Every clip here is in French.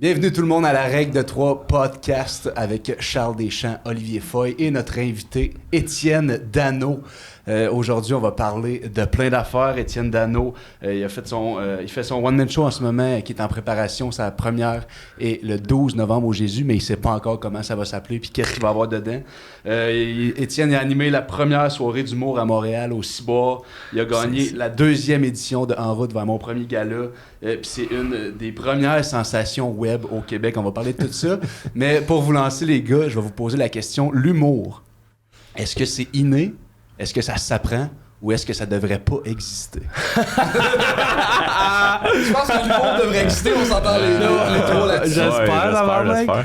Bienvenue tout le monde à la Règle de 3 podcast avec Charles Deschamps, Olivier Foy et notre invité Étienne Dano. Aujourd'hui, on va parler de plein d'affaires. Étienne Dano, il fait son one-man show en ce moment qui est en préparation. Sa première est le 12 novembre au Jésus, mais il ne sait pas encore comment ça va s'appeler puis qu'est-ce qu'il va avoir dedans. Étienne a animé la première soirée d'humour à Montréal au Ciboire. Il a gagné la 2e édition de En route vers mon premier gala. Puis c'est une des premières sensations web au Québec. On va parler de tout ça. Mais pour vous lancer, les gars, je vais vous poser la question. L'humour, est-ce que c'est inné? Est-ce que ça s'apprend? Ou est-ce que ça devrait pas exister? Je pense que l'humour devrait exister, on s'entend les trois là-dessus. J'espère.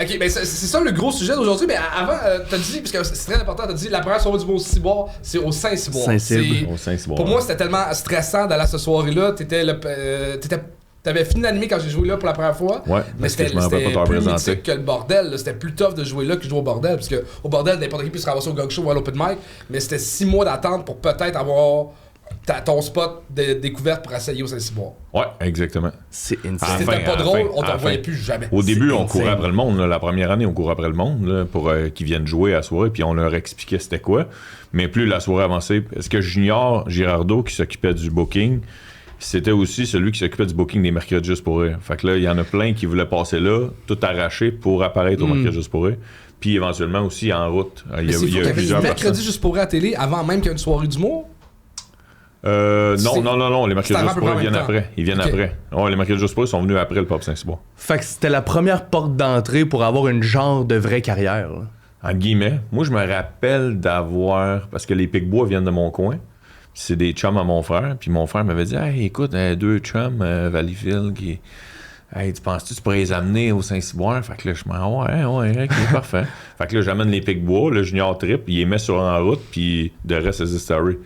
Ok, ben c'est ça le gros sujet d'aujourd'hui, mais avant, t'as dit, parce que c'est très important, t'as dit la première soirée du mot Ciboire, c'est au Saint-Ciboire. Au Saint-Ciboire. Pour moi, c'était tellement stressant d'aller à cette soirée-là. T'avais fini d'animer quand j'ai joué là pour la première fois. Ouais, mais c'était plus mythique que le bordel. Là. C'était plus tough de jouer là que de jouer au bordel. Parce que au bordel, n'importe qui peut se ramasser au gog show ou à l'open mic. Mais c'était 6 mois d'attente pour peut-être avoir ton spot de découverte pour essayer au Saint-Ciboire. Ouais, exactement. C'est insane. Si c'était pas drôle, on t'en voyait plus jamais. Au début, on courait après le monde. Là. La première année, on courait après le monde là, pour qu'ils viennent jouer à la soirée, puis on leur expliquait c'était quoi. Mais plus la soirée avançait, est-ce que Junior Girardeau, qui s'occupait du booking, c'était aussi celui qui s'occupait du booking des Mercredis Juste pour rire. Fait que là, il y en a plein qui voulaient passer là, tout arraché pour apparaître au Mercredis Juste pour rire. Puis éventuellement aussi en route. Il y a plusieurs personnes. Mercredi Juste pour rire à télé avant même qu'il y ait une soirée d'humour? Non, les Mercredis Juste pour rire viennent après. Ils viennent après. Ouais, les Mercredis Juste pour rire sont venus après le Pop Saint-Ciboire. Fait que c'était la première porte d'entrée pour avoir une genre de vraie carrière. Là. En guillemets, moi je me rappelle d'avoir, parce que les Picbois viennent de mon coin, c'est des chums à mon frère, puis mon frère m'avait dit « Hey, écoute, 2 chums, Valleyfield, qui... Hey, tu penses-tu pourrais les amener au Saint-Cyboire? » Fait que là, je me dis « Ouais, ok, parfait. » Fait que là, j'amène les Picbois, le Junior trip, il les met sur en route, puis de reste, c'est story.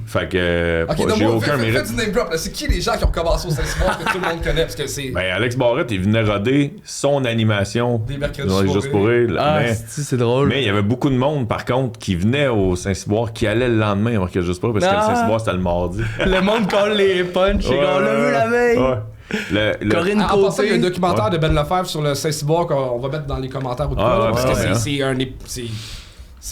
Fait que j'ai aucun mérite. Fais du name drop, là. C'est qui les gens qui ont commencé au Saint-Cyboire que tout le monde connaît? Parce que c'est... Ben, Alex Barrette, il venait roder son animation. Des Mercredis Juste pour rire. C'est drôle. Mais il y avait beaucoup de monde, par contre, qui venait au Saint-Cyboire, qui allait le lendemain au Mercredis Juste pour rire, parce que le Saint-Cyboire, c'était le mardi. Le monde colle les punchs, et on l'a vu la veille. Ouais. Corinne En passant, il y a un Côté. documentaire de Ben Lefebvre sur le Saint-Cyboire qu'on va mettre dans les commentaires ou parce que c'est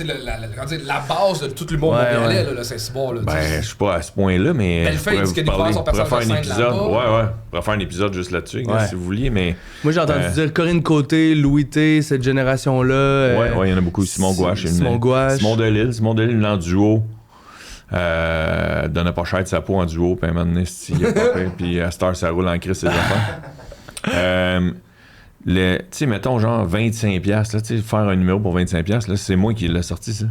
la base de tout le monde montréalais, le Saint-Cyboire. Ben, je suis pas à ce point-là, mais. Bellefeuille dit qu'il y a des son personnage de scène là-bas. Ouais. On pourrait faire un épisode juste là-dessus, si vous vouliez, mais. Moi, j'ai entendu dire Corinne Côté, Louis T, cette génération-là. Ouais, il y en a beaucoup. Simon Gouache. Simon Delille en duo. Donnait pas cher de sa peau en duo, puis un moment donné, il a pas fait, puis à cette heure, ça roule en crise ses affaires. Tu sais, mettons genre 25$, là, tu sais, faire un numéro pour 25$, là, c'est moi qui l'ai sorti, ça.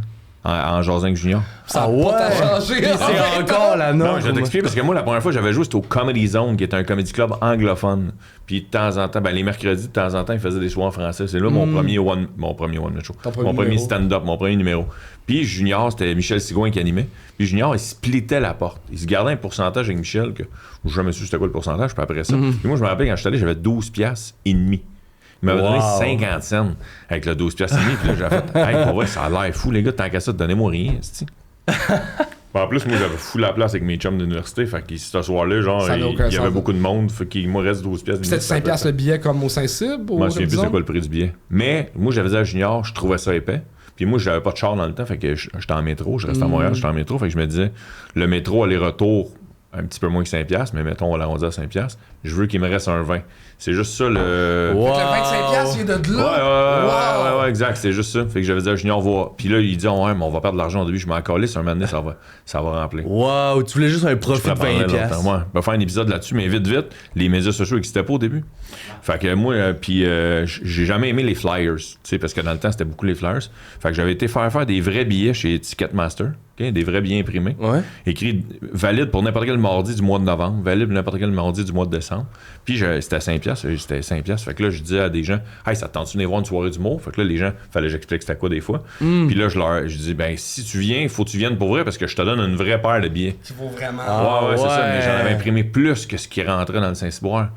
En jasant avec Junior. Ça a pas changé. C'est encore la norme. Non, je vais t'expliquer parce que moi, la première fois que j'avais joué, c'était au Comedy Zone, qui est un comedy club anglophone. Puis de temps en temps, les mercredis, de temps en temps, ils faisaient des soirs en français. C'est là mon premier one show. Mon premier stand-up, mon premier numéro. Puis Junior, c'était Michel Sigouin qui animait. Puis Junior, il splittait la porte. Il se gardait un pourcentage avec Michel, que je ne me suis c'était quoi le pourcentage, puis après ça. Puis moi, je me rappelle, quand je suis allé, j'avais 12$ et demi. Il m'avait donné 50 cents avec le 12$ et demi. Puis là, j'ai fait, hey, pour vrai, ça a l'air fou, les gars, tant qu'à ça, donnez-moi rien, c'ti. En plus, moi, j'avais fou la place avec mes chums d'université. Fait que ce soir-là, genre, il y avait beaucoup de monde. Fait qu'il me reste 12$. C'était 5$ le billet comme au Saint-Cyb? Moi, je me souviens plus c'est quoi le prix du billet. Mais moi, j'avais dit à Junior, je trouvais ça épais. Puis moi, j'avais pas de char dans le temps. Fait que j'étais en métro. Je restais à Montréal, j'étais en métro. Fait que je me disais, le métro aller-retour, un petit peu moins que 5$, mais mettons, on l'arrondit à 5$. Je veux qu'il me reste un 20$. C'est juste ça le. Wow. Fait que le 25$, il est de là. Ouais, exact. C'est juste ça. Fait que j'avais dit à Junior, voir. Puis là, il dit, ouais, mais on va perdre de l'argent au début. Je m'en calais sur un moment donné, ça va remplir. Wow, tu voulais juste un profit de 20$. Ouais, on va faire un épisode là-dessus, mais vite, les médias sociaux n'existaient pas au début. Fait que moi, j'ai jamais aimé les flyers, tu sais, parce que dans le temps, c'était beaucoup les flyers. Fait que j'avais été faire des vrais billets chez Ticketmaster, okay, des vrais billets imprimés. Ouais. Écrit valide pour n'importe quel mardi du mois de novembre, valide pour n'importe quel mardi du mois de décembre. Puis c'était 5$, c'était 5$. Fait que là, je disais à des gens, hey, ça te tente-tu de venir voir une soirée d'humour? Fait que là, les gens, fallait que j'explique c'était quoi des fois. Puis là, je dis, ben, si tu viens, il faut que tu viennes pour vrai parce que je te donne une vraie paire de billets. Qui vaut vraiment. Ouais, c'est ça, mais j'en avais imprimé plus que ce qui rentrait dans le Saint-Cyboire.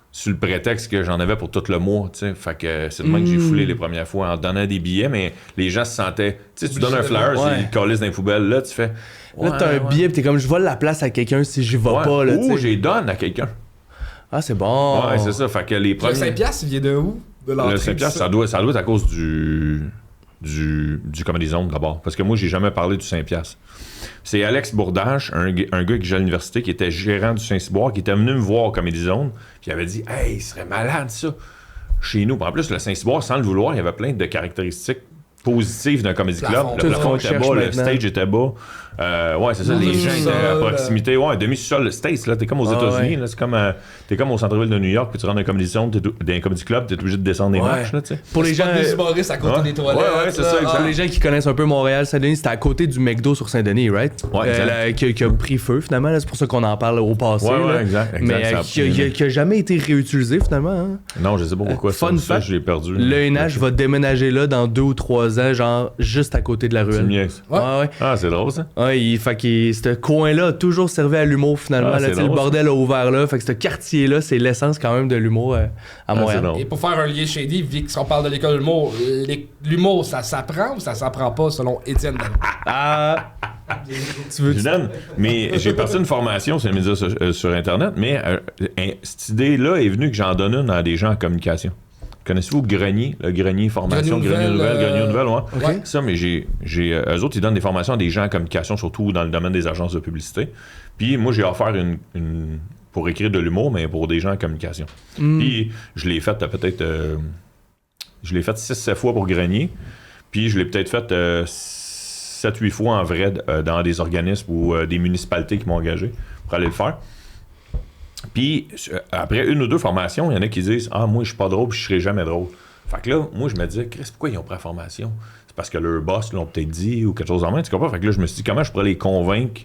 Sur le prétexte que j'en avais pour tout le mois, tu sais. Fait que c'est le moment que j'ai foulé les premières fois en donnant des billets, mais les gens se sentaient. Tu sais, tu donnes un flyer, ils collent dans les poubelles, là, tu fais. Là, t'as un billet, pis t'es comme, je vole la place à quelqu'un si j'y vais pas, là. Ou j'ai donne à quelqu'un. Ah, c'est bon. Ouais, c'est ça. Fait que les Le premiers. 5$, il vient de où? De l'entrée, Le 5$, ça doit être à cause du Comedy Zone d'abord. Parce que moi, j'ai jamais parlé du 5$. C'est Alex Bourdache, un gars qui joue à l'université, qui était gérant du Saint-Cyboire, qui était venu me voir au Comedy Zone, puis il avait dit « Hey, il serait malade, ça! » Chez nous. Puis en plus, le Saint-Cyboire, sans le vouloir, il y avait plein de caractéristiques positives d'un comedy club. Le plafond était bas, le stage était bas. Ouais, c'est ça, les gens étaient à proximité. Ouais, demi-sol, le States, là, t'es comme aux États-Unis, là, c'est comme t'es comme au centre-ville de New York, puis tu rentres dans un comedy zone, dans un comedy club, t'es obligé de descendre des marches, là, tu sais. Pour les gens, des humoristes à côté des toilettes. Ouais, c'est ça, exact. pour les gens qui connaissent un peu Montréal, Saint-Denis, c'était à côté du McDo sur Saint-Denis, right? Ouais, qui a pris feu, finalement, là, c'est pour ça qu'on en parle au passé. Ouais, exact. Mais qui a jamais été réutilisé, finalement. Hein? Non, je sais pas pourquoi ça, je l'ai perdu. Le NH va déménager là dans 2 ou 3 ans, genre juste à côté de la ruelle. Ouais. Ah, c'est drôle, ça. Ouais, fait que ce coin-là a toujours servi à l'humour, finalement. Ah, là, drôle, le bordel a ouvert là. Fait que ce quartier-là, c'est l'essence quand même de l'humour à Montréal. Et pour faire un lien shady, vu qu'on parle de l'école de l'humour, l'humour, ça s'apprend ou ça s'apprend pas selon Étienne Dano? Tu veux mais j'ai passé une formation sur les médias sur Internet, mais cette idée-là est venue que j'en donne une à des gens en communication. Connaissez-vous Grenier, le Grenier Formation, Grenier Nouvelle, ouais. Okay. Ça, mais eux autres, ils donnent des formations à des gens en communication, surtout dans le domaine des agences de publicité. Puis moi, j'ai offert une pour écrire de l'humour, mais pour des gens en communication. Puis je l'ai fait peut-être... je l'ai fait 6-7 fois pour Grenier, puis je l'ai peut-être fait 7-8 fois en vrai dans des organismes ou des municipalités qui m'ont engagé pour aller le faire. Puis, après 1 ou 2 formations, il y en a qui disent « Ah, moi, je suis pas drôle, puis je serai jamais drôle. » Fait que là, moi, je me disais « Chris, pourquoi ils ont pris la formation? C'est parce que leur boss l'ont peut-être dit ou quelque chose en main, tu comprends? » Fait que là, je me suis dit « Comment je pourrais les convaincre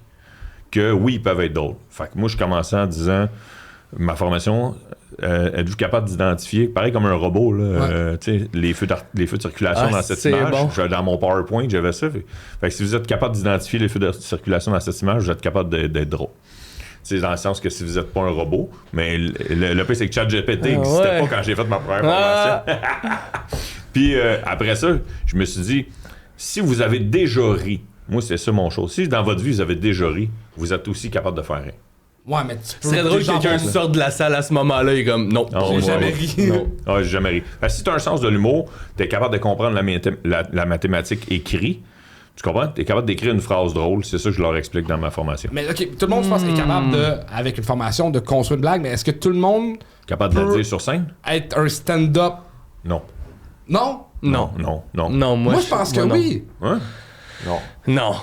que oui, ils peuvent être drôles? » Fait que moi, je commençais en disant « Ma formation, êtes-vous capable d'identifier, pareil comme un robot, là, les feux de circulation dans cette image? Bon. Dans mon PowerPoint, j'avais ça. Fait que si vous êtes capable d'identifier les feux de circulation dans cette image, vous êtes capable d'être drôle. C'est dans le sens que si vous n'êtes pas un robot, mais le pire, c'est que ChatGPT n'existait pas quand j'ai fait ma première formation. Puis après ça, je me suis dit, si vous avez déjà ri, moi c'est ça mon chose, si dans votre vie vous avez déjà ri, vous êtes aussi capable de faire rire. Ouais, mais tu peux... C'est drôle que quelqu'un sorte de la salle à ce moment-là et comme, non, j'ai jamais ri. Non. J'ai jamais ri. Parce que si tu as un sens de l'humour, tu es capable de comprendre la mathématique écrite. Tu comprends? T'es capable d'écrire une phrase drôle, c'est ça que je leur explique dans ma formation. Mais ok, tout le monde, je pense, est capable avec une formation, de construire une blague, mais est-ce que tout le monde capable de la dire sur scène? Être un stand-up? Non. Non? Non, moi je pense que oui. Hein? Non.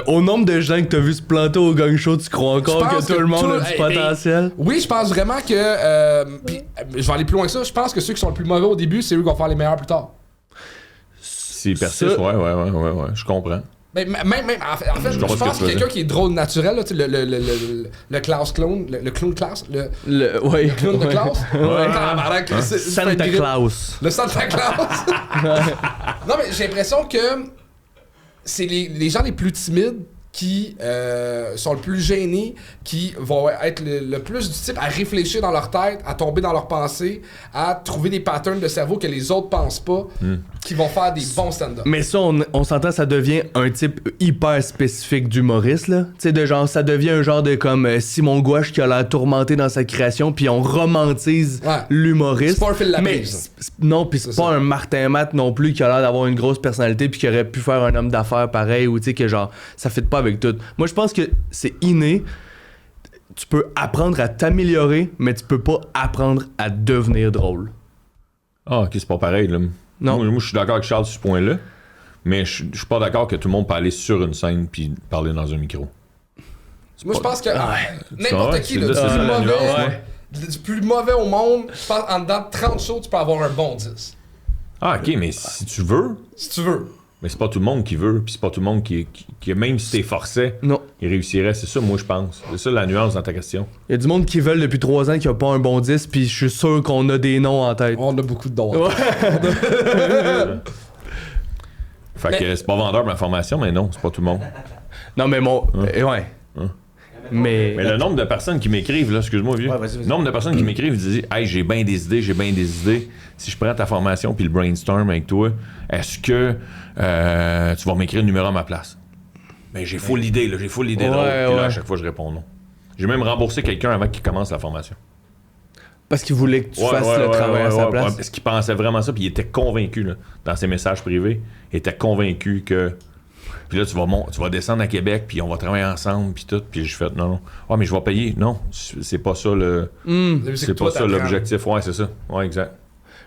Au nombre de gens que t'as vu se planter au gang show, tu crois encore que tout le monde a du potentiel? Oui, je pense vraiment que... puis, je vais aller plus loin que ça. Je pense que ceux qui sont le plus mauvais au début, c'est eux qui vont faire les meilleurs plus tard. S'ils persistent, ouais, je comprends. Mais même en fait, je pense que quelqu'un qui est drôle naturel, là, le Klaus clown, le clown Klaus, le clown de Klaus. Santa Claus. Le Santa Claus. Non, mais j'ai l'impression que c'est les gens les plus timides qui sont le plus gênés, qui vont être le plus du type à réfléchir dans leur tête, à tomber dans leurs pensées, à trouver des patterns de cerveau que les autres pensent pas, qui vont faire des bons stand-up. Mais ça, on s'entend, ça devient un type hyper spécifique d'humoriste, là. Tu sais, de genre, ça devient un genre de comme Simon Gouache qui a l'air tourmenté dans sa création, puis on romantise l'humoriste. C'est pas un Phil mais non, puis c'est pas un Martin Matt non plus qui a l'air d'avoir une grosse personnalité, puis qui aurait pu faire un homme d'affaires pareil, ou tu sais, que genre, ça fit pas avec tout. Moi, je pense que c'est inné. Tu peux apprendre à t'améliorer, mais tu peux pas apprendre à devenir drôle. Ah, ok, c'est pas pareil, là. Non. Moi, je suis d'accord avec Charles sur ce point-là, mais je suis pas d'accord que tout le monde peut aller sur une scène puis parler dans un micro. Moi, je pense que n'importe qui, du plus mauvais au monde, je pense en dedans de 30 shows, tu peux avoir un bon 10. Ah, ok, mais si tu veux. Si tu veux. Mais c'est pas tout le monde qui veut, puis c'est pas tout le monde qui même si t'es forcé, il réussirait. C'est ça, moi, je pense. C'est ça la nuance dans ta question. Il y a du monde qui veulent depuis 3 ans qui a pas un bon 10, puis je suis sûr qu'on a des noms en tête. On a beaucoup de dons. Fait que c'est pas vendeur ma formation, mais non, c'est pas tout le monde. Non, mais Mais le nombre de personnes qui m'écrivent, là, excuse-moi, vieux. Ouais, vas-y. Le nombre de personnes qui m'écrivent et disent hey, j'ai bien des idées. Si je prends ta formation puis le brainstorm avec toi, est-ce que tu vas m'écrire le numéro à ma place? Ben, j'ai full l'idée, là. J'ai full l'idée. Puis là, à chaque fois, je réponds non. J'ai même remboursé quelqu'un avant qu'il commence la formation. Parce qu'il voulait que tu fasses le travail à sa place. Ouais, parce qu'il pensait vraiment ça, puis il était convaincu, là, dans ses messages privés, il était convaincu que... Puis là, tu vas descendre à Québec, puis on va travailler ensemble, puis tout. Puis je fais, non. Ah, mais je vais payer. Non, c'est pas ça c'est pas ça l'objectif. Ouais, c'est ça. Ouais, exact.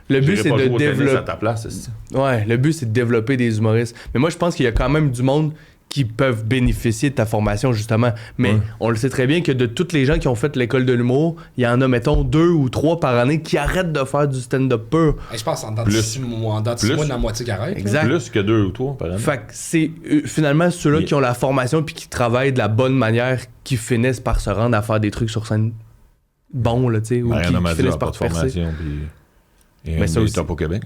Le but, c'est de développer... à ta place, ouais, le but, c'est de développer des humoristes. Mais moi, je pense qu'il y a quand même du monde qui peuvent bénéficier de ta formation, justement. Mais on le sait très bien que de toutes les gens qui ont fait l'école de l'humour, il y en a, mettons, 2 ou 3 par année qui arrêtent de faire du stand-up pur. Je pense en dans 6 mois, la moitié qui arrête. Exact. Plus que 2 ou 3 par année. Fait que c'est finalement ceux-là qui ont la formation puis qui travaillent de la bonne manière qui finissent par se rendre à faire des trucs sur scène bons, là, tu sais, ou qui finissent par percer. Mais ça aussi, top au Québec.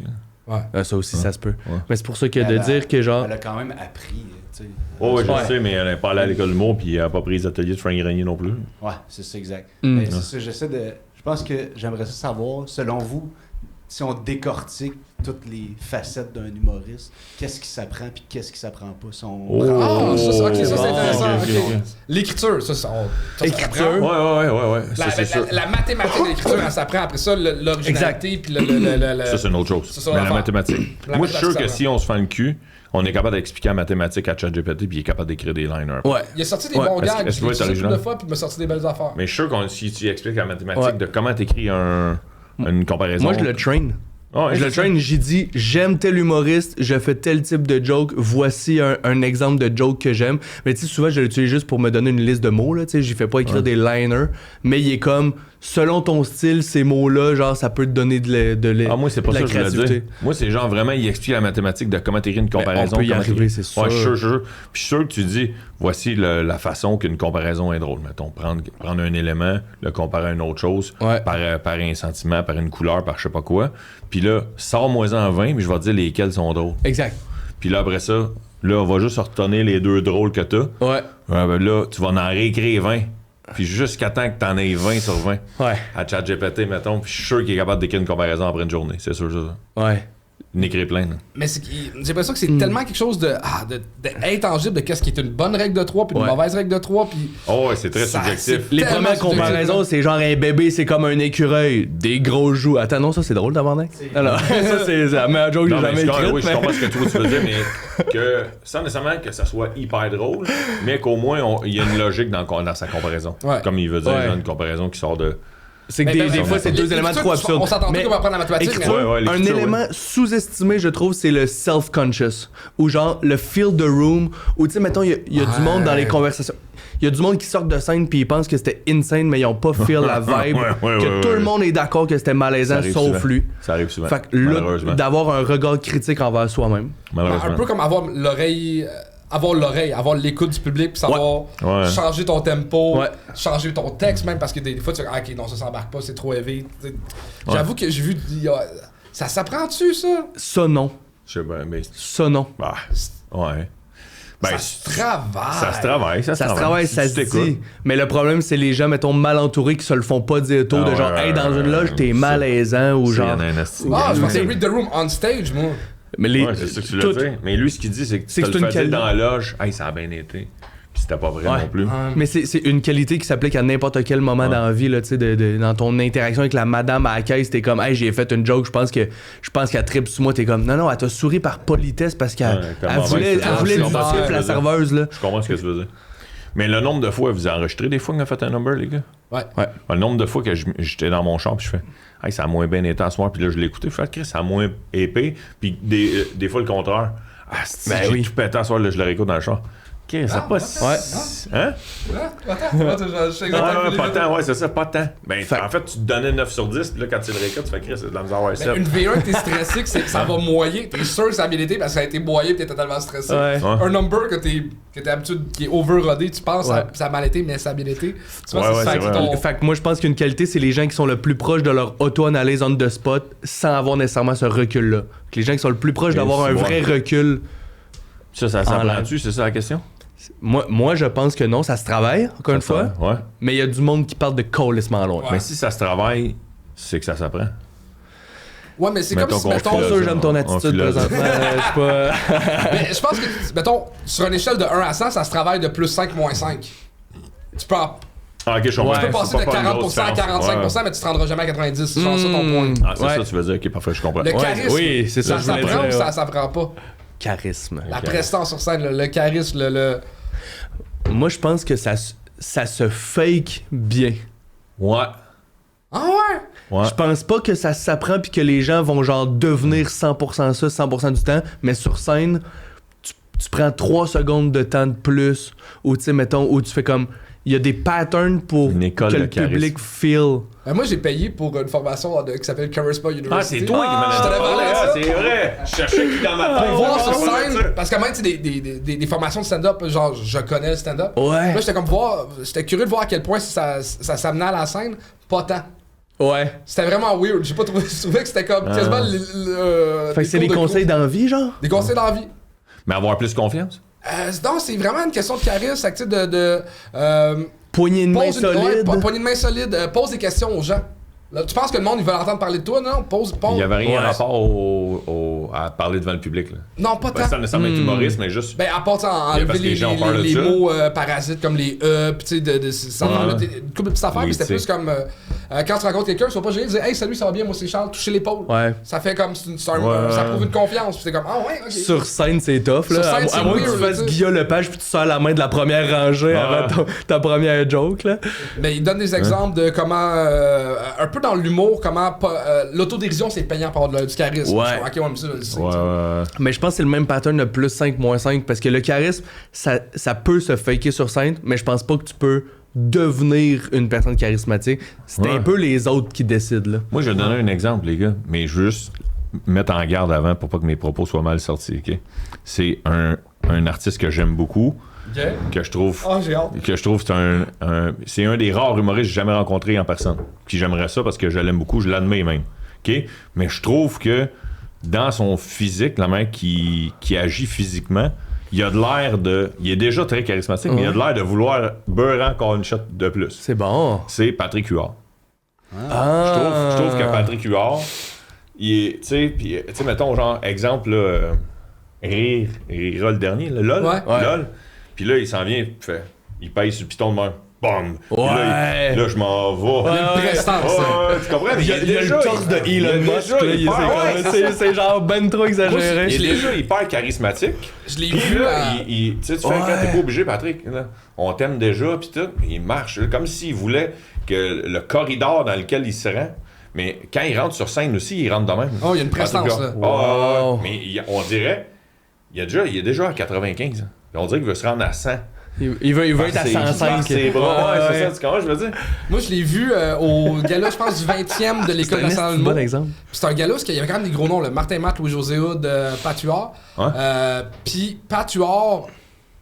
Ça aussi, ça se peut. Mais c'est pour ça que de dire que genre... Elle a quand même appris, tu sais. Oh, oui, je sais, mais elle n'est pas allée à l'école de l'humour puis elle n'a pas pris les ateliers de Frank Grenier non plus. Ouais, c'est ça, exact. Mais c'est ça, je pense que j'aimerais ça savoir, selon vous, si on décortique toutes les facettes d'un humoriste, qu'est-ce qui s'apprend puis qu'est-ce qui s'apprend pas. Ça c'est intéressant. Okay. L'écriture, ça l'écriture. Ouais. La mathématique de l'écriture, elle s'apprend. Après ça, l'originalité puis Ça, c'est une autre chose. Mais la mathématique. Moi, je suis sûr que si on se fait le cul, on est capable d'expliquer la mathématique à ChatGPT puis il est capable d'écrire des liners. Ouais. Il a sorti des bons gags, il a sorti de fois puis il m'a sorti des belles affaires. Mais je suis sûr que si tu expliques la mathématique de comment t'écris une comparaison. Moi, je le train. Je le train, j'ai dit j'aime tel humoriste, je fais tel type de joke, voici un exemple de joke que j'aime. Mais tu sais, souvent je l'utilise juste pour me donner une liste de mots, là, tu sais, j'y fais pas écrire des liners, mais il est comme selon ton style, ces mots-là, genre ça peut te donner moi c'est pas de la ça que je créativité. voulais dire. Moi c'est genre vraiment il explique la mathématique de comment t'écris une comparaison. On peut y arriver, c'est sûr. Ouais, je suis sûr. Puis je suis sûr que tu dis voici la façon qu'une comparaison est drôle. Mettons, prendre un élément, le comparer à une autre chose, par un sentiment, par une couleur, par je sais pas quoi. Puis là, sors-moi-en 20, mais je vais te dire lesquels sont drôles. Exact. Puis là, après ça, là, on va juste retenir les 2 drôles que t'as. Ouais. Ben là, tu vas en réécrire 20. Puis jusqu'à temps que t'en aies 20 sur 20. Ouais. À ChatGPT, mettons. Puis je suis sûr qu'il est capable d'écrire une comparaison après une journée. C'est sûr, ça. Ouais. Une écrit plein. Là. Mais j'ai l'impression que c'est tellement quelque chose de intangible de qu'est-ce qui est une bonne règle de 3 puis une mauvaise règle de 3 puis c'est très subjectif. Les premières comparaisons, c'est genre un bébé, c'est comme un écureuil, des gros joues. Attends, non, ça c'est drôle tabarnak. Alors, ça c'est la meilleure joke que j'ai jamais écrite. Oui, je comprends ce que tu veux dire, mais que sans nécessairement que ça soit hyper drôle, mais qu'au moins il y a une logique dans sa comparaison. Comme il veut dire, une comparaison qui sort de... C'est que des fois, c'est 2 éléments trop absurdes. On s'entend qu'on va apprendre la mathématique. Un élément sous-estimé, je trouve, c'est le self-conscious. Ou genre, le feel the room. Ou tu sais, mettons, il y a du monde dans les conversations. Il y a du monde qui sort de scène puis ils pensent que c'était insane, mais ils ont pas feel la vibe. Que tout le monde est d'accord que c'était malaisant, sauf lui. Ça arrive souvent. Fait que là, d'avoir un regard critique envers soi-même. Un peu comme avoir l'oreille, avoir l'écoute du public, puis savoir changer ton tempo, changer ton texte même, parce que des fois tu fais ok, non, ça s'embarque pas, c'est trop élevé. J'avoue que j'ai vu, ça s'apprend-tu ça? Ça non. Je sais pas, mais ça non. Bah, ouais. Ça se travaille. Ça se dit. Mais le problème, c'est les gens, mettons, mal entourés qui se le font pas dire tôt, de genre, hey, dans une loge, t'es malaisant, ou genre. Je pensais read the room on stage, moi. Mais c'est ça que tu l'as dit. Mais lui, ce qu'il dit, c'est que tu te le faisais dans la loge, hey, ça a bien été. Puis c'était pas vrai non plus. Mais c'est une qualité qui s'applique à n'importe quel moment dans la vie, là, tu sais, dans ton interaction avec la madame à la caisse, t'es comme, hey, j'ai fait une joke, je pense qu'elle tripe sur moi, t'es comme, non, elle t'a souri par politesse parce qu'elle voulait le motif, la serveuse, là. Je comprends ce que tu veux dire. Mais le nombre de fois, vous enregistrez des fois qu'on a fait un number, les gars? Ouais. Le nombre de fois que j'étais dans mon char, puis je fais, hey, ça a moins bien été à soir, puis là, je l'ai écouté, je fais, Chris, ça a moins épais, puis des fois, le contraire. J'ai tout pété à soir, là, je le réécoute dans le char. Ok, ça passe. Hein? Pas tant, c'est ça, pas tant. Ben, en fait, tu te donnais 9 sur 10, puis là, quand tu le réécoutes, tu fais Chris, c'est de la misère à 7. Une V1 que t'es stressé, que ça va moyer. T'es sûr que ça a bien été parce que ça a été moyen, pis t'es totalement stressé. Un number que t'es habitué, qui est overrodé, tu penses que ça a mal été, mais ça a bien été. Tu vois, c'est ça. Fait que moi, je pense qu'une qualité, c'est les gens qui sont le plus proches de leur auto-analyse on the spot sans avoir nécessairement ce recul-là. Les gens qui sont le plus proches d'avoir un vrai recul. Ça s'apprend-tu, c'est ça la question? Moi, je pense que non, ça se travaille, encore une fois. Mais il y a du monde qui parle de colissement loin. Mais si ça se travaille, c'est que ça s'apprend. Ouais, mais c'est comme si, mettons, sûr, j'aime ton attitude présentement. Mais je pense que, mettons, sur une échelle de 1 à 100, ça se travaille de plus 5, moins 5. Tu peux Ah, ok, je comprends. Tu peux passer de 40% à 45%, mais tu te rendras jamais à 90%. C'est ça ton point. Ah, c'est ça, tu veux dire. Ok, parfait, je comprends. Le charisme. Oui, c'est ça. Ça prend ou ça prend pas? Charisme. La prestance sur scène, le charisme, Moi, je pense que ça se fake bien. Ouais. Ah ouais? Ouais. Je pense pas que ça s'apprend puis que les gens vont genre devenir 100% ça 100% du temps, mais sur scène, tu prends 3 secondes de temps de plus, ou tu sais, mettons, où tu fais comme... Il y a des patterns pour Une école que de le public feel. Moi, j'ai payé pour une formation qui s'appelle Charisma University. Ah, c'est toi qui m'en as Je t'avais parlé de ça. C'est vrai. Je cherchais qui dans ma tête. Pour voir sur Ouais, scène, parce que même, tu sais, des formations de stand-up, genre, je connais le stand-up. Ouais. Là, j'étais curieux de voir à quel point ça s'amenait à la scène. Pas tant. Ouais. C'était vraiment weird. J'ai pas trouvé, je trouvais que c'était comme quasiment Fait que c'est des conseils d'envie, genre? Des conseils d'envie. Mais avoir plus confiance. Non, c'est vraiment une question de charisme, Poignée de main solide. Poignée de main solide. Pose des questions aux gens. Là, tu penses que le monde, ils veulent entendre parler de toi, non? Pose. Il n'y avait rien Ouais. rapport à parler devant le public. Là. Non, pas Pas tant. ça nécessairement être humoriste, mais juste. Ben, à part enlever parce que les gens ont peur de les ça. mots parasites comme les pis tu sais, ça Ouais. une couple de petites affaires, Oui, mais c'était tu plus sais. comme quand tu rencontres quelqu'un, tu vas pas gêner de dire hey, salut, ça va bien, moi c'est Charles, toucher l'épaule. Ouais. Ça fait comme, ça Ouais. prouve une confiance, pis c'est comme, ah ouais, ok. Sur scène, c'est tough, là. Sur scène, c'est à moins que weird, tu fasses là, tu sais. Guillaume Lepage puis tu sors la main de la première rangée avant ta première joke, là. Mais il donne des exemples de comment, un peu dans l'humour, comment l'autodérision c'est payant pour avoir du charisme. Ouais. Ok, ouais, mais ça, je le sais. Ouais. Mais je pense que c'est le même pattern de plus 5, moins 5, parce que le charisme, ça peut se faker sur scène, mais je pense pas que tu peux devenir une personne charismatique. C'est Ouais. un peu les autres qui décident, là. Moi, je vais donner un exemple, les gars, mais je veux juste mettre en garde avant pour pas que mes propos soient mal sortis, ok? C'est un artiste que j'aime beaucoup, Ok. que je trouve... Ah, j'ai hâte. Que je trouve c'est un des rares humoristes que j'ai jamais rencontré en personne. Puis j'aimerais ça parce que je l'aime beaucoup, je l'admets même. OK? Mais je trouve que dans son physique, la manière qui agit physiquement, il a de l'air de... Il est déjà très charismatique, mais il a de l'air de vouloir beurrer encore une shot de plus. C'est bon. C'est Patrick Huard. Ah. Je trouve que Patrick Huard, il est... Tu sais, puis, tu sais, mettons, genre, exemple, là, Rira le dernier, là, LOL. Ouais. LOL. Puis là, il s'en vient, il paye sur le piton de main. Bam! Puis Ouais. là, je m'en vais. Il y a une prestance. Ouais, tu comprends? Il y a le torse de Elon Musk, là, c'est genre ben trop exagéré. Il est déjà hyper charismatique. Je l'ai Puis vu là, à... tu sais, tu fais quand t'es pas obligé, Patrick. Là, on t'aime déjà, pis tout. Il marche, là, comme s'il voulait que le corridor dans lequel il se rend. Mais quand il rentre sur scène aussi, il rentre de même. Oh, il y a une prestance, là. Wow. Mais on dirait, il est déjà à 95. On dirait qu'il veut se rendre à 100. Il veut être à 105. C'est bras, ouais, c'est ça, tu comprends, je veux dire. Moi, je l'ai vu au gala, je pense, du 20e de l'École nationale de un l'humour. bon exemple. C'est un gala parce qu'il y avait quand même des gros noms, le Martin Matt, Louis-José Hood, Pat Huard. Ouais. Puis Pat Huard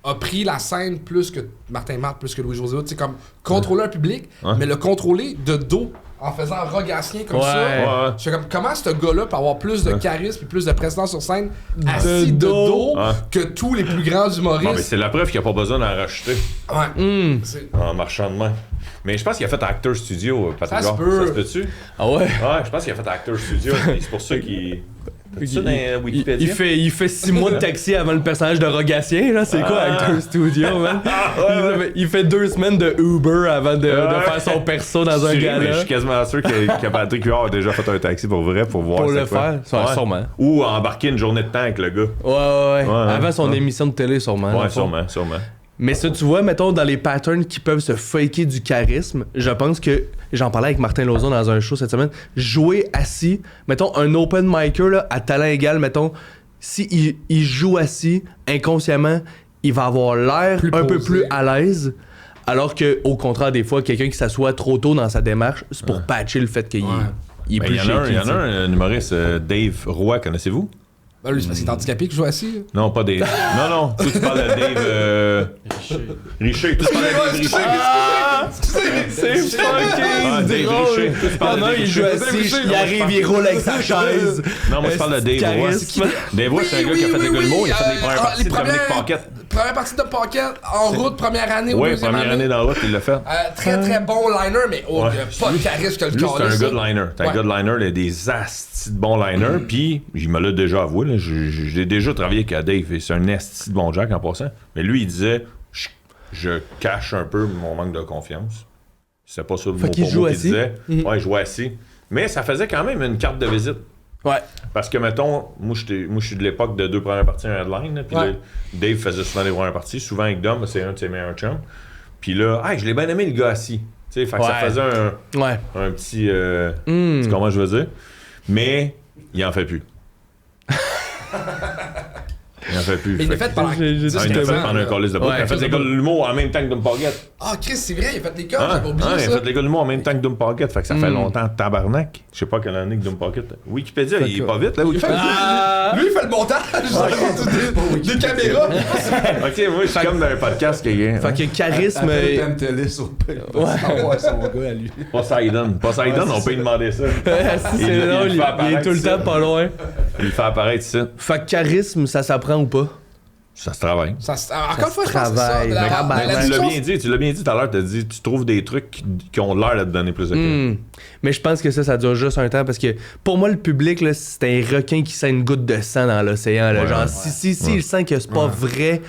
a pris la scène plus que Martin Matt, plus que Louis-José Hood. C'est comme contrôler un public, Ouais. mais le contrôler de dos, en faisant un rogassien comme ça. Ouais. Je fais comme, comment ce gars-là peut avoir plus de charisme et plus de présence sur scène assis de dos Ouais. que tous les plus grands humoristes? Bon, mais c'est la preuve qu'il n'y a pas besoin d'en racheter Ouais. C'est- en marchant de main. Mais je pense qu'il a fait Actor Studio, Patrick Ça se Huard. peut. Ça se peut-tu? Ah ouais? Ouais, je pense qu'il a fait Actor Studio. et c'est pour ça qu'il... T'as ça dans Wikipédia? Il fait 6 mois de taxi avant le personnage de Rogatien, là. C'est quoi Actor Studio, man? Il fait 2 semaines de Uber avant de faire son perso dans un Mais je gala. suis quasiment sûr que Patrick Huard a déjà fait un taxi pour vrai, pour voir Pour c'est le quoi. faire, sûrement. Ou embarquer une journée de temps avec le gars. Ouais. Avant son ouais. émission de télé, sûrement. dans Ouais, le fond. sûrement. Mais ça, tu vois, mettons, dans les patterns qui peuvent se faker du charisme, je pense que, j'en parlais avec Martin Lauzon dans un show cette semaine, jouer assis, mettons, un open micer, là, à talent égal, mettons, si il joue assis, inconsciemment, il va avoir l'air un peu plus à l'aise, alors que, au contraire, des fois, quelqu'un qui s'assoit trop tôt dans sa démarche, c'est pour patcher le fait qu'il il est Ben, plus il y en a shaky, tu sais. un humoriste, Dave Roy, connaissez-vous? Ben, lui, c'est parce qu'il est handicapé qu'il joue assis. Non, pas Dave. non. Toi, tu parles de Dave... Richer. Toi, tu parles de Dave Richer. C'est fucking Dave drôle. Richer. Toi, tu parles de Dave Il joue Richer. assis, il arrive, il roule avec sa chaise. Non, moi, je parle de Dave Roy. Charisme. Dave Roy, c'est un gars qui a fait des Guillemot, il a fait les premières parties les de Dominique premières- Paquette. Première partie de Pocket, en route, première année ou Oui, deuxième première année dans la route, il l'a fait. Très bon liner, mais Ouais. il y a pas de charisme que le Lui, c'est un calice, gars ça. de liner. C'est un Ouais. gars de liner, il a des astis de bons liners. Puis, il me l'a déjà avoué, là, j'ai déjà travaillé avec Dave, et c'est un asti de bon Jack en passant. Mais lui, il disait je cache un peu mon manque de confiance. C'était pas sur le Fait mot qu'il pour joue mot qu'il assis. disait. Ouais, il jouait assis. Mais ça faisait quand même une carte de visite. Ouais. Parce que, mettons, moi, je suis de l'époque de 2 premières parties en headline. Là, puis là, Dave faisait souvent les premières parties. Souvent avec Dom, c'est un de ses meilleurs chums. Puis là, je l'ai bien aimé, le gars assis. Tu sais, fait que ça faisait un petit... comment je veux dire? Mais il en fait plus. Il en fait plus. Mais il l'a fait pendant il l'a fait pendant un calice de bout. Il a fait les gars de l'humour en même temps que Doom Pocket. Ah, Chris, c'est vrai, il a fait des gars, j'avais oublié ça. Il a fait les gars de l'humour en même temps que Doom Pocket. Fait que ça fait longtemps, tabarnak. Je sais pas quelle année que Doom Pocket. Wikipédia, il est pas vite, là. Lui, il fait le montage. Des caméras. Ok, moi, je suis comme dans un podcast. Fait que charisme. Son gars à lui. Poseidon, on peut lui demander ça. C'est drôle, il est tout le temps pas loin. Il fait apparaître ça. Fait que charisme, ça s'apprend ou pas? Ça se travaille. Encore une fois, je pense que c'est ça. Tu l'as bien dit tout à l'heure, tu as dit tu trouves des trucs qui ont l'air de te donner plus de cœur. Mais je pense que ça dure juste un temps parce que pour moi, le public, là, c'est un requin qui sent une goutte de sang dans l'océan. Là. Genre, si il sent que c'est pas vrai,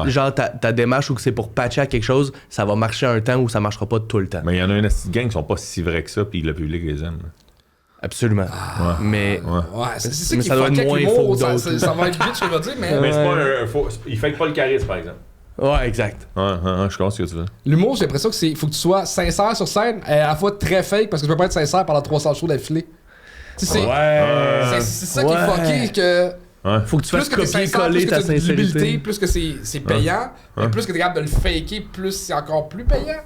genre ta démarche ou que c'est pour patcher à quelque chose, ça va marcher un temps ou ça marchera pas tout le temps. Mais il y en a une gang qui sont pas si vrais que ça, puis le public les aime. Absolument. Mais c'est ça qui ça doit être moins faux que ça d'autres. va être vite, je vais dire, mais c'est pas il fait pas le charisme, par exemple. Ouais, exact. Je comprends ce que tu veux. L'humour, j'ai l'impression que faut que tu sois sincère sur scène et à la fois très fake parce que tu peux pas être sincère pendant 300 shows d'affilée. C'est ça qui est fucké que... Faut que tu fasses copier-coller ta sincérité. Plus que c'est payant, mais plus que t'es capable de le faker, plus c'est encore plus payant.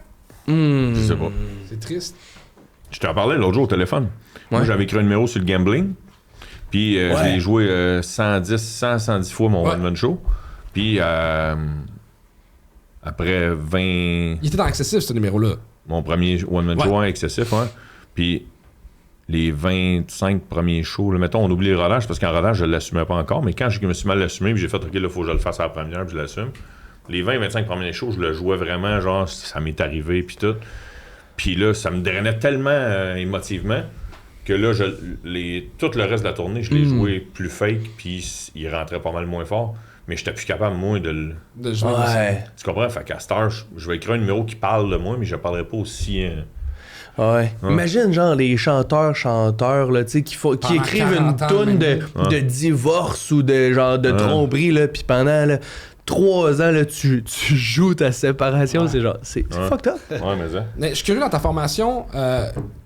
Je sais pas. C'est triste. Je t'en parlais l'autre jour au téléphone. Moi, j'avais écrit un numéro sur le gambling. Puis je l'ai joué 110 fois mon one-man show. Puis après 20... Il était dans Excessif, ce numéro-là. Mon premier one-man show excessif, Puis les 25 premiers shows, là, mettons, on oublie le rodage, parce qu'en rodage, je l'assumais pas encore. Mais quand je me suis mal assumé, puis j'ai fait, OK, là, faut que je le fasse à la première, puis je l'assume. Les 20-25 premiers shows, je le jouais vraiment, genre, ça m'est arrivé, puis tout. Puis là, ça me drainait tellement émotivement que là, tout le reste de la tournée, je l'ai joué plus fake, puis il rentrait pas mal moins fort. Mais j'étais plus capable, moi, de jouer aussi. Tu comprends? Fait qu'à cette heure, je vais écrire un numéro qui parle de moi, mais je parlerai pas aussi... Imagine, genre, les chanteurs, là, tu sais, qui écrivent une toune de divorce ou de tromperie, là, puis pendant... Là, 3 ans, là, tu joues ta séparation, c'est genre, c'est fucked up. Mais je suis curieux dans ta formation,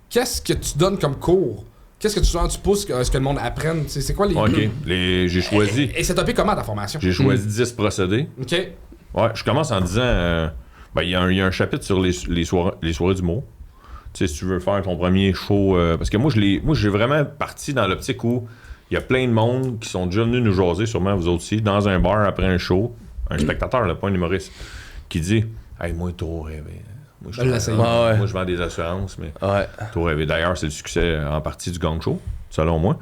qu'est-ce que tu donnes comme cours? Qu'est-ce que tu pousses à ce que le monde apprenne? C'est quoi les... OK, j'ai choisi... Et c'est topé comment ta formation? J'ai choisi 10 procédés. OK. Ouais, je commence en disant... il y a un chapitre sur les soirées d'humour. Tu sais, si tu veux faire ton premier show... parce que moi, j'ai vraiment parti dans l'optique où il y a plein de monde qui sont déjà venus nous jaser, sûrement vous autres aussi, dans un bar après un show. Un spectateur, là, pas un humoriste, qui dit « Hey, moi, trop rêvé. Moi, je vends des assurances, mais trop rêvé. » D'ailleurs, c'est le succès en partie du gang show, selon moi.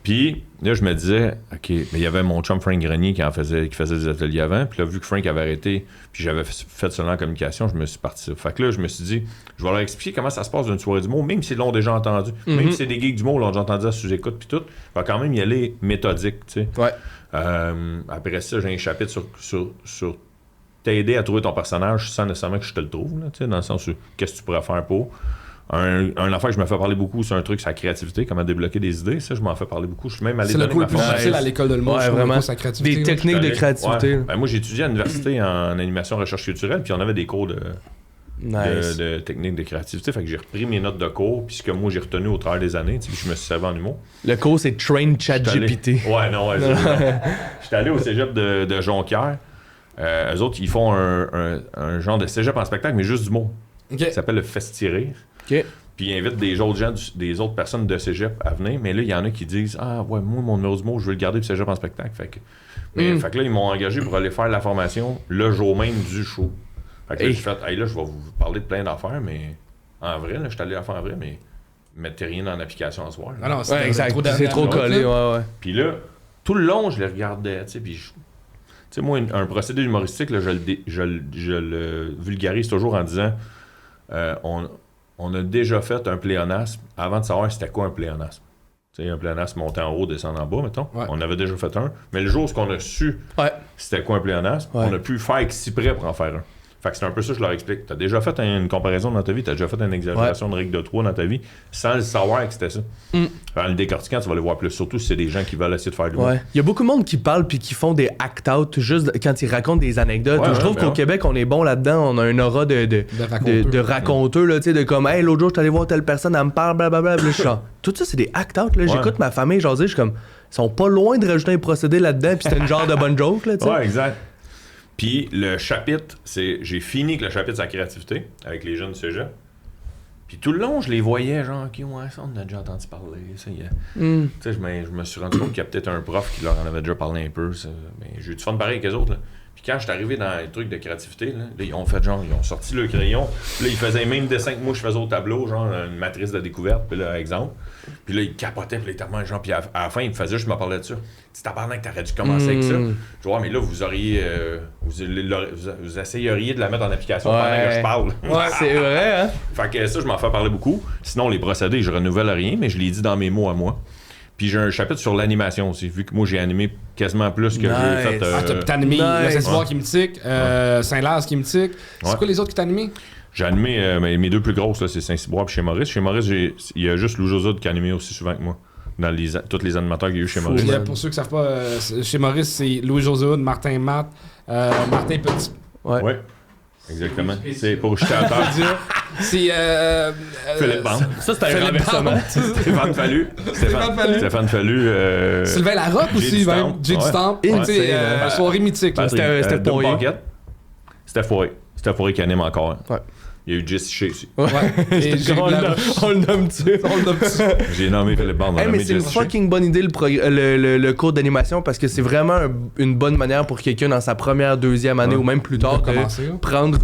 Puis là, je me disais « OK, mais il y avait mon chum Frank Grenier qui faisait des ateliers avant. Puis là, vu que Frank avait arrêté, puis j'avais fait seulement en communication, je me suis parti. Fait que là, je me suis dit, je vais leur expliquer comment ça se passe d'une soirée d'humour, même s'ils l'ont déjà entendu. Même si c'est des geeks d'humour, l'ont déjà entendu à sous-écoute, puis tout. Il va quand même y aller méthodique, tu sais. Après ça, j'ai un chapitre sur t'aider à trouver ton personnage sans nécessairement que je te le trouve, là, dans le sens où qu'est-ce que tu pourrais faire pour. Un affaire que je me fais parler beaucoup, c'est un truc sur la créativité, comment débloquer des idées. Ça, je m'en fais parler beaucoup. Je suis même allé donner ma formation. C'est le plus facile à l'école de l'humour, vraiment. Sa créativité. Des techniques de créativité. Moi, j'ai étudié à l'université en animation recherche culturelle, puis on avait des cours de techniques de créativité. Fait que j'ai repris mes notes de cours, puis ce que moi j'ai retenu au travers des années, puis je me suis servi en humour. Le cours, c'est Train ChatGPT. J'étais allé au cégep de Jonquière. Eux autres, ils font un genre de cégep en spectacle, mais juste d'humour. Ça s'appelle le Festirer. Puis ils invitent des autres gens, des autres personnes de cégep à venir. Mais là, il y en a qui disent « Ah, ouais, moi, mon numéro d'humour, je veux le garder pour cégep en spectacle. » Fait que là, ils m'ont engagé pour aller faire la formation le jour même du show. Fait que là, j'ai fait « Hey, là, je vais vous parler de plein d'affaires, mais en vrai, là, je suis allé la faire en vrai, mais mettez rien dans l'application en soir. » Ah non, c'est c'est trop collé, Puis là, tout le long, je les regardais, tu sais, puis tu sais, moi, un procédé humoristique, là, je le vulgarise toujours en disant on a déjà fait un pléonasme avant de savoir c'était quoi un pléonasme. Tu sais, un pléonasme monter en haut, descendre en bas, mettons. On avait déjà fait un. Mais le jour où on a su c'était quoi un pléonasme, on a pu faire exprès pour en faire un. Fait que c'est un peu ça que je leur explique. T'as déjà fait une comparaison dans ta vie, t'as déjà fait une exagération de règle de 3 dans ta vie, sans le savoir que c'était ça. En le décortiquant, tu vas le voir plus, surtout si c'est des gens qui veulent essayer de faire de l'humour. Ouais. Il y a beaucoup de monde qui parle puis qui font des act-out juste quand ils racontent des anecdotes. Je trouve qu'au Québec, on est bon là-dedans. On a un aura de raconteux, là, tu sais, de comme, hey, l'autre jour, je suis allé voir telle personne, elle me parle, blablabla. Tout ça, c'est des act-out. J'écoute ma famille jaser, je suis comme, ils sont pas loin de rajouter un procédé là-dedans, puis c'est une genre de bonne joke, là, tu sais. Ouais, exact. Puis le chapitre, j'ai fini avec le chapitre sur la créativité, avec les jeunes du cégep. Puis tout le long, je les voyais, genre, OK, ouais, ça, on a déjà entendu parler. Tu sais, je me suis rendu compte qu'il y a peut-être un prof qui leur en avait déjà parlé un peu. Mais j'ai eu du fun pareil avec les autres, là. Puis quand je suis arrivé dans les trucs de créativité, là, ils ont fait genre, ils ont sorti le crayon. Puis là, ils faisaient le même dessin que moi, je faisais au tableau, genre une matrice de découverte, puis là, exemple. Puis là, ils capotaient, puis là, genre, puis à la fin, ils me faisaient juste me parler de ça. Tu t'apparemment que t'aurais dû commencer avec ça. Je vois, mais là, vous auriez. Vous essayeriez de la mettre en application pendant que je parle. Ouais, c'est vrai, hein? Fait que ça, je m'en fais parler beaucoup. Sinon, les procédés, je renouvelle rien, mais je les dis dans mes mots à moi. Puis j'ai un chapitre sur l'animation aussi, vu que moi j'ai animé quasiment plus que j'ai fait. T'as animé le Saint-Cyboire qui me tique, Saint-Laz qui me tique. C'est quoi les autres qui t'as animé? J'ai animé mes deux plus grosses, là, c'est Saint-Cyboire et chez Maurice. Chez Maurice, il y a juste Lou Josud qui a animé aussi souvent que moi, dans tous les animateurs qu'il y a eu chez Maurice. Pour ceux qui ne savent pas, chez Maurice, c'est Louis-José Hood, Martin Matt, Martin Petit. Ouais. Exactement. C'est pour jeter à terre. C'est Philippe Bande. Ça, c'était un renversement. Stéphane Fallu. Stéphane Fallu. Sylvain Larocque aussi, même. Jay du Temple. Soirée mythique. C'était Poirier. C'était Poirier qui anime encore. Ouais. Il y a eu Jesse Shea aussi. Ouais. On le nomme-tu? J'ai nommé Philippe Bande. Mais c'est une fucking bonne idée le cours d'animation parce que c'est vraiment une bonne manière pour quelqu'un dans sa première, deuxième année ou même plus tard de prendre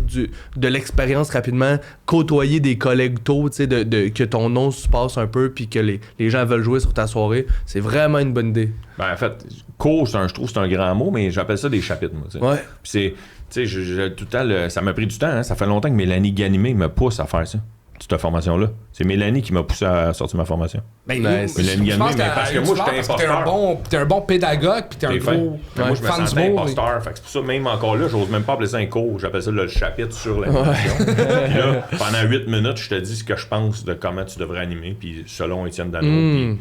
de l'expérience rapidement, côtoyer des collègues tôt, tu sais, que ton nom se passe un peu puis que les gens veulent jouer sur ta soirée. C'est vraiment une bonne idée. Ben, en fait, cours, je trouve que c'est un grand mot, mais j'appelle ça des chapitres, moi. T'sais. Ouais. Puis c'est. Tu sais, tout le temps, ça m'a pris du temps. Hein? Ça fait longtemps que Mélanie Ganimé me pousse à faire ça, cette formation-là. C'est Mélanie qui m'a poussé à sortir ma formation. Ben, Mélanie Ganimé, mais parce que moi, j'étais imposteur. T'es un bon pédagogue, puis t'es un gros moi, je me sentais imposteur. Fait que c'est pour ça, même encore là, j'ose même pas appeler ça un cours. J'appelle ça le chapitre sur l'animation. Puis là, pendant 8 minutes, je te dis ce que je pense de comment tu devrais animer, puis selon Étienne Dano.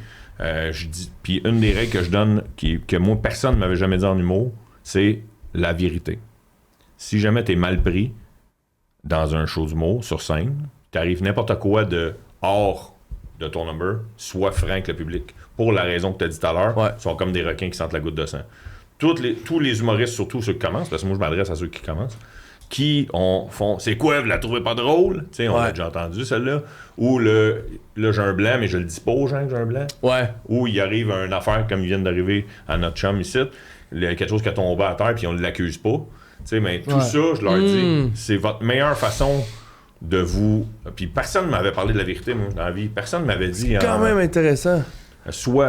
Puis une des règles que je donne, que moi, personne ne m'avait jamais dit en humour, c'est la vérité. Si jamais t'es mal pris dans un show d'humour sur scène, t'arrives n'importe quoi de hors de ton number, sois franc avec le public. Pour la raison que t'as dit tout à l'heure, ils sont comme des requins qui sentent la goutte de sang. Tous les humoristes, surtout ceux qui commencent, parce que moi je m'adresse à ceux qui commencent, qui font c'est quoi, vous la trouvez pas drôle? Tu sais, on l'a déjà entendu celle-là. Ou là j'ai un blanc, mais je le dis pas aux gens que j'ai un blanc. Ouais. Ou il arrive une affaire comme il vient d'arriver à notre chum ici, quelque chose qui a tombé à terre puis on ne l'accuse pas. T'sais, mais tout ça, je leur dis, c'est votre meilleure façon de vous. Puis personne ne m'avait parlé de la vérité, moi, dans la vie. Personne ne m'avait dit. C'est quand même intéressant.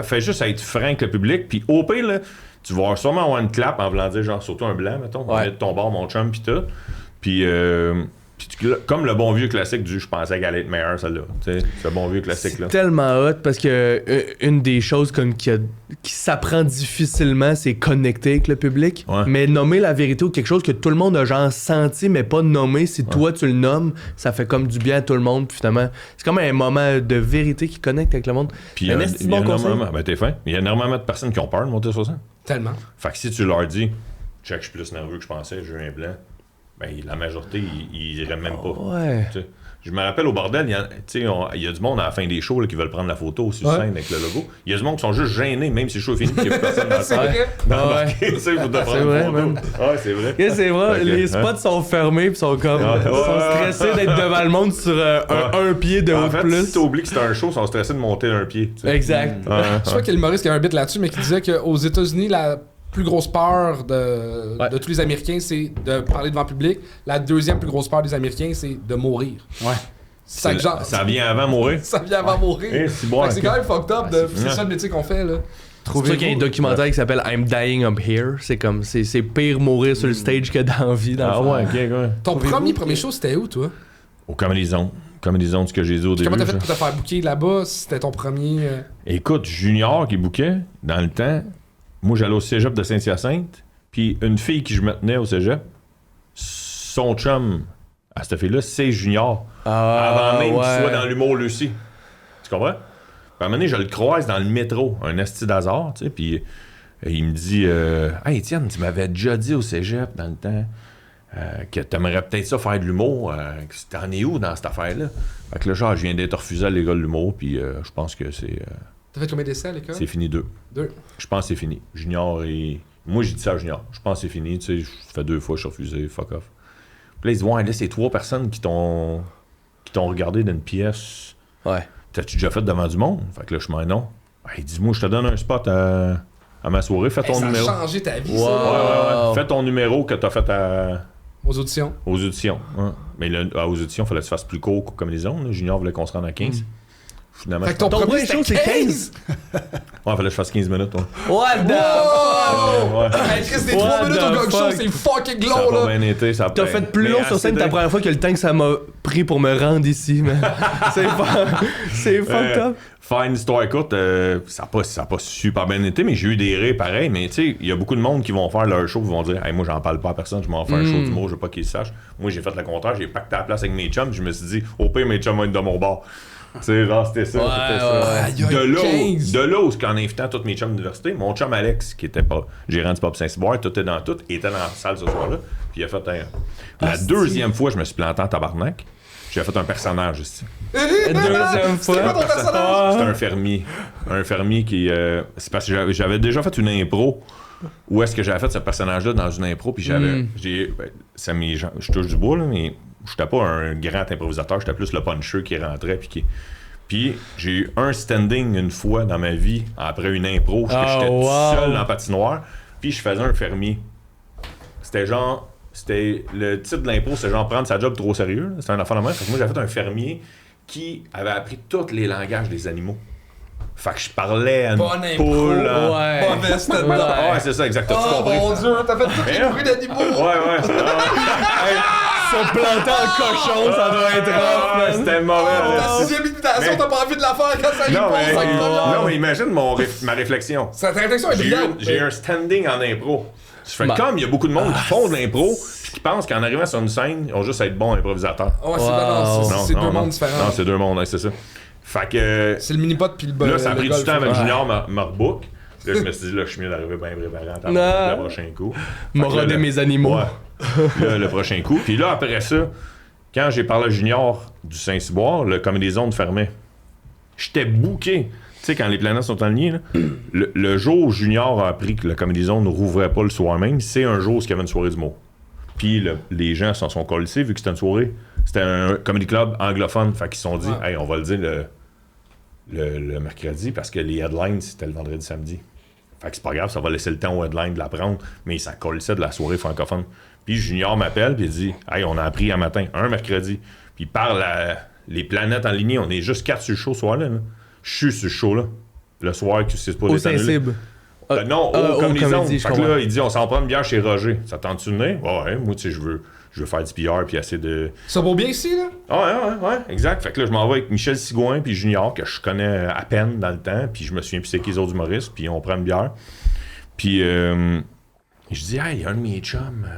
Fais juste être franc avec le public. Puis au pire, là, tu vas sûrement avoir une clap en voulant dire, genre, surtout un blanc, mettons. On va mettre ton bord, mon chum, puis tout. Puis comme le bon vieux classique du je pensais qu'elle allait être meilleure, celle-là. C'est le bon vieux classique-là. C'est tellement hot parce que une des choses comme qui s'apprend difficilement, c'est connecter avec le public. Ouais. Mais nommer la vérité ou quelque chose que tout le monde a genre senti, mais pas nommé, si toi tu le nommes, ça fait comme du bien à tout le monde. Puis finalement, c'est comme un moment de vérité qui connecte avec le monde. Puis il y a énormément, t'es fin. Il y a énormément de personnes qui ont peur de monter sur ça. Tellement. Fait que si tu leur dis, check, je suis plus nerveux que je pensais, j'ai eu un blanc. Ben, la majorité, ils iraient même pas. Ouais. T'sais. Je me rappelle au bordel, il y a du monde à la fin des shows là, qui veulent prendre la photo aussi sur scène avec le logo. Il y a du monde qui sont juste gênés, même si le show est fini, qu'il n'y a plus personne dans le salle. C'est vrai, même. Ouais, c'est vrai. C'est vrai, les spots sont fermés puis sont comme. sont stressés d'être devant le monde sur un pied de haut de plus. Si t'oublies que c'était un show, ils sont stressés de monter un pied. T'sais. Exact. Je crois qu'il y a le Maurice qui a un bit là-dessus, mais qui disait qu'aux États-Unis, la plus grosse peur de tous les Américains, c'est de parler devant le public. La deuxième plus grosse peur des Américains, c'est de mourir. Ouais. Ça vient avant mourir. Ça vient avant mourir. C'est quand même fucked up. C'est ça le métier qu'on fait, là. C'est pour ça qu'il y a un documentaire qui s'appelle I'm Dying Up Here. C'est comme, c'est pire mourir sur le stage que dans la vie. Ton premier show, c'était où, toi? Au Comedy Zone. Comedy Zone, ce que j'ai dit au début. Comment t'as fait pour te faire booker là-bas? C'était ton premier... Écoute, Junior qui bookait, dans le temps... Moi, j'allais au cégep de Saint-Hyacinthe, puis une fille qui je me tenais au cégep, son chum, à cette fille-là, c'est Junior. Avant même qu'il soit dans l'humour, lui aussi. Tu comprends? Puis à un moment donné, je le croise dans le métro, un esti d'hasard, tu sais, puis il me dit Hey Étienne, tu m'avais déjà dit au cégep dans le temps que t'aimerais peut-être ça faire de l'humour. T'en es où dans cette affaire-là? Fait que là, genre, je viens d'être refusé à l'école de l'humour, puis je pense que c'est. T'as fait combien d'essais à l'école? C'est fini 2. Je pense que c'est fini. Junior et. Moi, j'ai dit ça à Junior. Je pense que c'est fini. Tu sais, je fais 2 fois, je suis refusé. Fuck off. Puis là, ils disent ouais, là, c'est 3 personnes qui t'ont regardé dans une pièce. Ouais. T'as-tu déjà fait devant du monde? Fait que là, je m'en non. Il dit moi, je te donne un spot à ma soirée. Fais ton numéro. Ça a changé ta vie, ça. Ouais. Fais ton numéro que t'as fait aux auditions. Aux auditions. Ouais. Mais là, aux auditions, il fallait que tu fasses plus court comme les zones. Junior voulait qu'on se rende à 15. Finalement, fait que ton premier show, c'est 15? Ouais, il fallait que je fasse 15 minutes. Ouais. What the fuck? Hey, Chris, des 3 minutes au gong show, c'est fucking long, là. Ça a pas bien été. T'as fait plus long sur scène ta première fois que le temps que ça m'a pris pour me rendre ici, man. C'est fucked up. Faire une histoire courte, ça a pas super bien été, mais j'ai eu des rires pareils. Mais tu sais, il y a beaucoup de monde qui vont faire leur show, qui vont dire hey, moi, j'en parle pas à personne, je m'en fais un show d'humour, je veux pas qu'ils le sachent. Moi, j'ai fait le contraire, j'ai pacté la place avec mes chums, je me suis dit au pire, mes chums vont être de mon bord. Tu sais, genre, c'était ça. De là où, en invitant tous mes chums d'université, mon chum Alex, qui était pas gérant du Pop Saint-Cyboire, tout était dans tout, était dans la salle ce soir-là, puis il a fait la deuxième fois, je me suis planté en tabarnak. J'ai fait un personnage ici. Deuxième fois. C'est quoi ton personnage? C'était un fermier. Un fermier qui. C'est parce que j'avais déjà fait une impro. Où est-ce que j'avais fait ce personnage-là dans une impro, puis j'avais. Je touche du bois, là, mais j'étais pas un grand improvisateur, j'étais plus le puncher qui rentrait, puis qui. Puis j'ai eu un standing une fois dans ma vie après une impro, j'étais tout seul dans la patinoire, puis je faisais un fermier. C'était le titre de l'impro, c'est genre prendre sa job trop sérieux. C'était un affaire de même. Fait que moi, j'avais fait un fermier qui avait appris tous les langages des animaux. Fait que je parlais à une poule. Ouais, c'est ça, exactement. Oh mon Dieu, t'as fait tous les bruits d'animaux. Ouais. Se planter en cochon, ça doit être rough. C'était mauvais. Ta 6e imitation, t'as pas envie de la faire quand ça répond. Non, mais imagine ma réflexion. Ta réflexion est brillante. J'ai eu un standing en impro. Je fais comme il y a beaucoup de monde qui font de l'impro puis qui pensent qu'en arrivant sur une scène, ils ont juste à être bons improvisateurs. Ouais, c'est deux mondes différents. Non, c'est 2 mondes, c'est ça. Fait que. C'est le mini-pot puis le là, ça a pris du temps avec Junior Marbook. Là, je me suis dit, là, je suis mieux d'arriver bien préparé en le prochain coup. M'a rodé mes animaux. Ouais. Là, le prochain coup. Puis là, après ça, quand j'ai parlé à Junior du Saint-Cyboire, le Comedy Zone fermait. J'étais booké. Tu sais, quand les planètes sont alignées, le jour où Junior a appris que le Comedy Zone ne rouvrait pas le soir même, c'est un jour où il y avait une soirée d'humour. Puis les gens s'en sont collés vu que c'était une soirée. C'était un comedy club anglophone. Fait qu'ils se sont dit, hey, on va le dire le mercredi parce que les headlines, c'était le vendredi, samedi. Fait que c'est pas grave, ça va laisser le temps aux headlines de la prendre. Mais ça collissait de la soirée francophone. Puis Junior m'appelle puis il dit, hey, on a appris un matin, un mercredi. Puis il parle les planètes en ligne. On est juste 4 sur le show ce soir-là. Je suis sur ce show-là. Le soir que c'est pas au Saint-Cyb. Non, au Comedy Zone. Fait que là, il dit, on s'en prend une bière chez Roger. Ça tente-tu de venir? Ouais, moi, tu sais, je veux faire du PR puis essayer de... Ça vaut bien ici, là? Ouais, exact. Fait que là, je m'en vais avec Michel Sigouin puis Junior, que je connais à peine dans le temps, puis je me souviens plus c'est qui les autres humoristes, puis on prend une bière. Puis je dis, hey, il y a un de mes chums,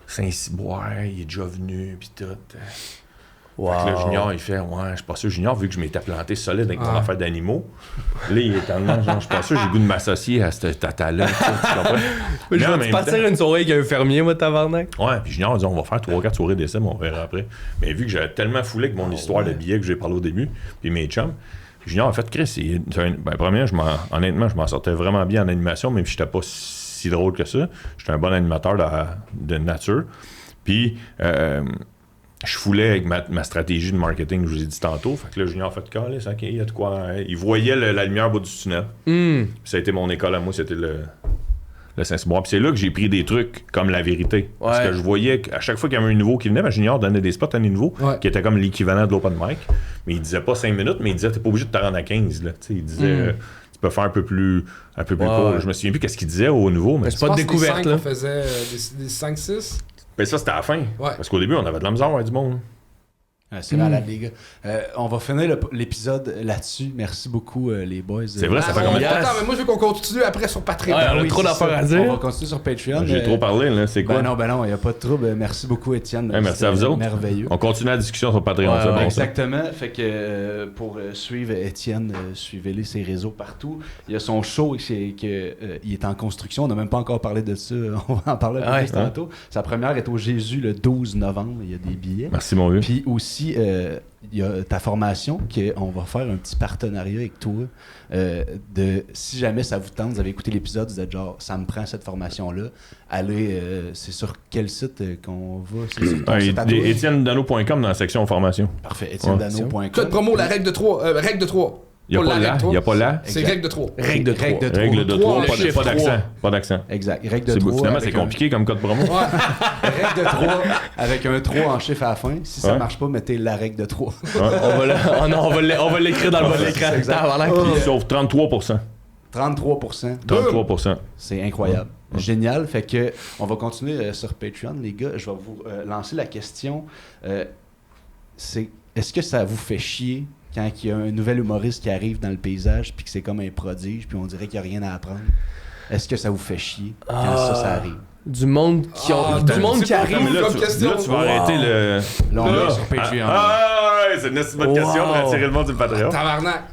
Saint-Cyboire, il est déjà venu, puis tout. Wow. Fait que là, Junior, il fait, ouais, je suis pas sûr. Junior, vu que je m'étais planté solide avec mon affaire d'animaux, là, il est tellement genre, je suis pas sûr, j'ai le goût de m'associer à ce tata-là. Tu comprends? Je vais partir une soirée avec un fermier, moi, tabarnak. Ouais, puis Junior a dit, on va faire 3-4 soirées d'essai, mais on verra après. Mais vu que j'avais tellement foulé avec mon histoire de billets que j'ai parlé au début, puis mes chums, Junior a fait, Chris, premièrement, honnêtement, je m'en sortais vraiment bien en animation, même si j'étais pas si drôle que ça. J'étais un bon animateur de nature. Puis, je foulais avec ma stratégie de marketing que je vous ai dit tantôt. Fait que là, Junior a fait calé, ça, il y a de quoi. Il voyait la lumière au bout du tunnel. Ça a été mon école à moi, c'était le Saint-Cyboire. Puis c'est là que j'ai pris des trucs comme la vérité. Parce que je voyais qu'à chaque fois qu'il y avait un nouveau qui venait, Junior donnait des spots à des nouveaux qui étaient comme l'équivalent de l'open mic. Mais il disait pas 5 minutes, mais il disait t'es pas obligé de te rendre à 15. Là. Il disait tu peux faire un peu plus court. Je me souviens plus qu'est-ce qu'il disait au nouveau. Mais c'est pas de découverte. On faisait des 5-6. Ben ça, c'était à la fin. Parce qu'au début, on avait de la misère à avoir du monde. C'est malade, les gars. On va finir l'épisode là-dessus. Merci beaucoup, les boys. C'est vrai, ça fait combien de temps? Attends, mais moi, je veux qu'on continue après sur Patreon. Ouais, on a trop d'affaires à dire. On va continuer sur Patreon. J'ai trop parlé, là. C'est quoi? Ben non, il n'y a pas de trouble. Merci beaucoup, Étienne. Merci à vous autres. Merveilleux. On continue la discussion sur Patreon. Ouais, ouais. Exactement. Fait que pour suivre Étienne, suivez-les ses réseaux partout. Il y a son show il est en construction. On n'a même pas encore parlé de ça. On va en parler un peu plus tantôt. Sa première est au Jésus le 12 novembre. Il y a des billets. Merci, mon vieux. Puis aussi, il y a ta formation qu'on va faire un petit partenariat avec toi. Si jamais ça vous tente, vous avez écouté l'épisode, vous êtes genre, ça me prend cette formation-là. Allez, c'est sur quel site qu'on va? C'est sur ton site à toi? EtienneDano.com dans la section formation. Parfait, EtienneDano.com. Code promo, la règle de 3. Règle de 3. Il n'y a pas là. C'est règle de 3. Règle de 3. Règle de 3, pas d'accent. Pas d'accent. Exact. Règle de 3. Finalement, c'est compliqué comme code promo. Règle de 3 avec un 3 en chiffre à la fin. Si ça marche pas, mettez la règle de 3. On va l'écrire dans le bas de l'écran. Sauf 33%. 33%. 33%. C'est incroyable. Génial. Fait que on va continuer sur Patreon, les gars. Je vais vous lancer la question. Est-ce que ça vous fait chier quand il y a un nouvel humoriste qui arrive dans le paysage puis que c'est comme un prodige puis on dirait qu'il n'y a rien à apprendre? Est-ce que ça vous fait chier quand ça arrive? Du monde qui arrive. Là, tu vas arrêter le... Là, on est sur Patreon. C'est une bonne question pour attirer le monde du Patreon. Tabarnak.